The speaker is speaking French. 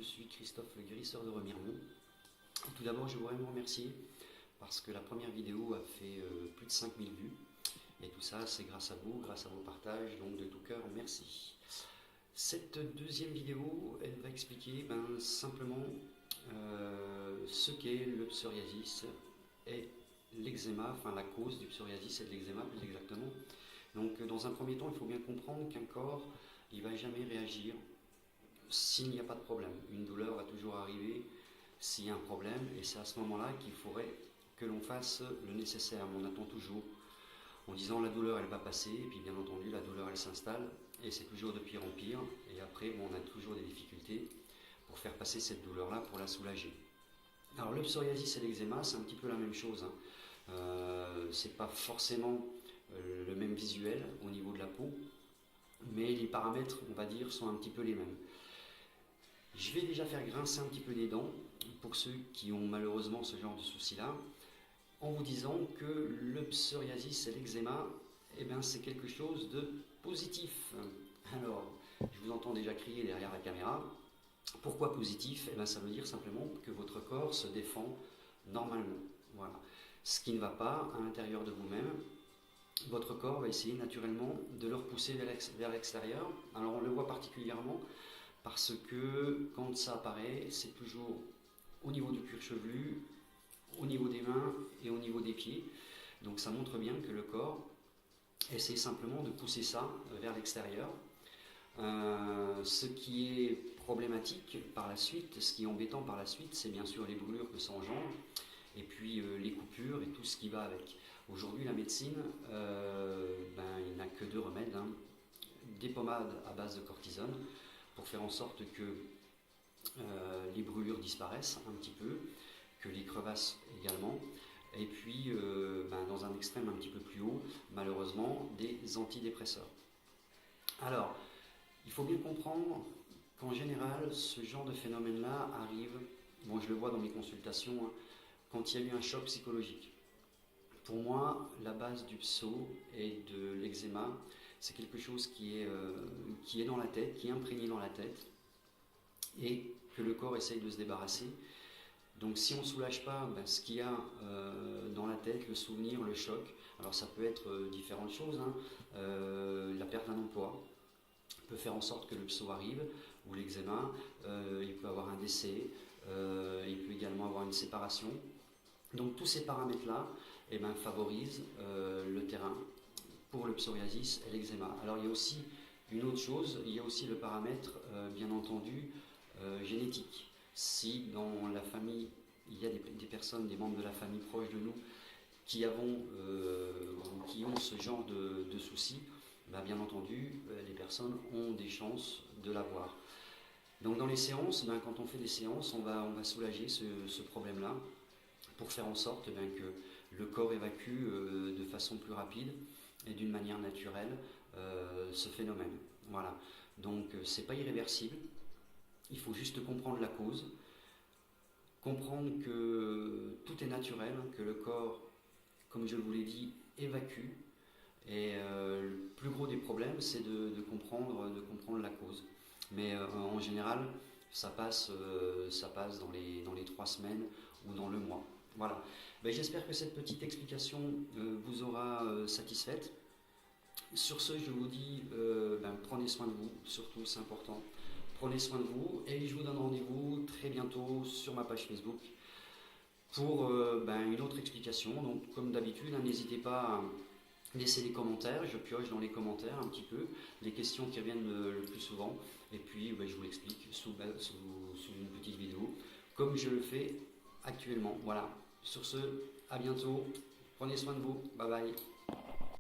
suis Christophe le guérisseur de Remiremont. Et tout d'abord, je voudrais vous remercier parce que la première vidéo a fait plus de 5000 vues. Et tout ça, c'est grâce à vous, grâce à vos partages. Donc de tout cœur, merci. Cette deuxième vidéo, elle va expliquer simplement ce qu'est le psoriasis et l'eczéma, enfin la cause du psoriasis et de l'eczéma plus exactement. Donc dans un premier temps, il faut bien comprendre qu'un corps, il ne va jamais réagir s'il n'y a pas de problème. Une douleur va toujours arriver s'il y a un problème, et c'est à ce moment-là qu'il faudrait que l'on fasse le nécessaire. Mais on attend toujours en disant la douleur elle va passer, et puis bien entendu la douleur elle s'installe, et c'est toujours de pire en pire, et après on a toujours des difficultés pour faire passer cette douleur-là, pour la soulager. Alors le psoriasis et l'eczéma, c'est un petit peu la même chose. C'est pas forcément le même visuel au niveau de la peau, mais les paramètres, on va dire, sont un petit peu les mêmes. Je vais déjà faire grincer un petit peu des dents pour ceux qui ont malheureusement ce genre de soucis-là, en vous disant que le psoriasis et l'eczéma, c'est quelque chose de positif. Alors, je vous entends déjà crier derrière la caméra. Pourquoi positif? Ça veut dire simplement que votre corps se défend normalement. Voilà. Ce qui ne va pas à l'intérieur de vous-même, votre corps va essayer naturellement de le repousser vers l'extérieur. Alors on le voit particulièrement parce que quand ça apparaît, c'est toujours au niveau du cuir chevelu, au niveau des mains et au niveau des pieds. Donc ça montre bien que le corps essaie simplement de pousser ça vers l'extérieur. Ce qui est problématique par la suite, ce qui est embêtant par la suite, c'est bien sûr les brûlures que ça engendre, et puis les coupures et tout ce qui va avec. Aujourd'hui, la médecine, il n'a que deux remèdes, des pommades à base de cortisone pour faire en sorte que les brûlures disparaissent un petit peu, que les crevasses également, et puis dans un extrême un petit peu plus haut, malheureusement, des antidépresseurs. Alors, il faut bien comprendre qu'en général, ce genre de phénomène-là arrive, je le vois dans mes consultations, quand il y a eu un choc psychologique. Pour moi, la base du pso et de l'eczéma, c'est quelque chose qui est dans la tête, qui est imprégné dans la tête, et que le corps essaye de se débarrasser. Donc si on ne soulage pas ce qu'il y a dans la tête, le souvenir, le choc, alors ça peut être différentes choses, la perte d'un emploi peut faire en sorte que le pso arrive, ou l'eczéma, il peut avoir un décès, il peut également avoir une séparation. Donc tous ces paramètres-là favorisent le terrain pour le psoriasis et l'eczéma. Alors il y a aussi une autre chose, il y a aussi le paramètre bien entendu génétique. Si dans la famille, il y a des personnes, des membres de la famille proches de nous qui ont ce genre de soucis, bien entendu, les personnes ont des chances de l'avoir. Donc dans les séances, quand on fait des séances, on va soulager ce problème-là pour faire en sorte que le corps évacue de façon plus rapide et d'une manière naturelle ce phénomène. Voilà. Donc c'est pas irréversible. Il faut juste comprendre la cause, comprendre que tout est naturel, que le corps, comme je vous l'ai dit, évacue. Et le plus gros des problèmes, c'est de comprendre la cause. Mais en général, ça passe dans les 3 semaines ou dans le mois. Voilà. J'espère que cette petite explication vous aura satisfaite. Sur ce, je vous dis, prenez soin de vous, surtout, c'est important. Prenez soin de vous, et je vous donne rendez-vous très bientôt sur ma page Facebook pour une autre explication. Donc, comme d'habitude, n'hésitez pas à laisser des commentaires, je pioche dans les commentaires un petit peu les questions qui reviennent le plus souvent, et puis je vous l'explique sous une petite vidéo, comme je le fais actuellement. Voilà, sur ce, à bientôt, prenez soin de vous, bye bye.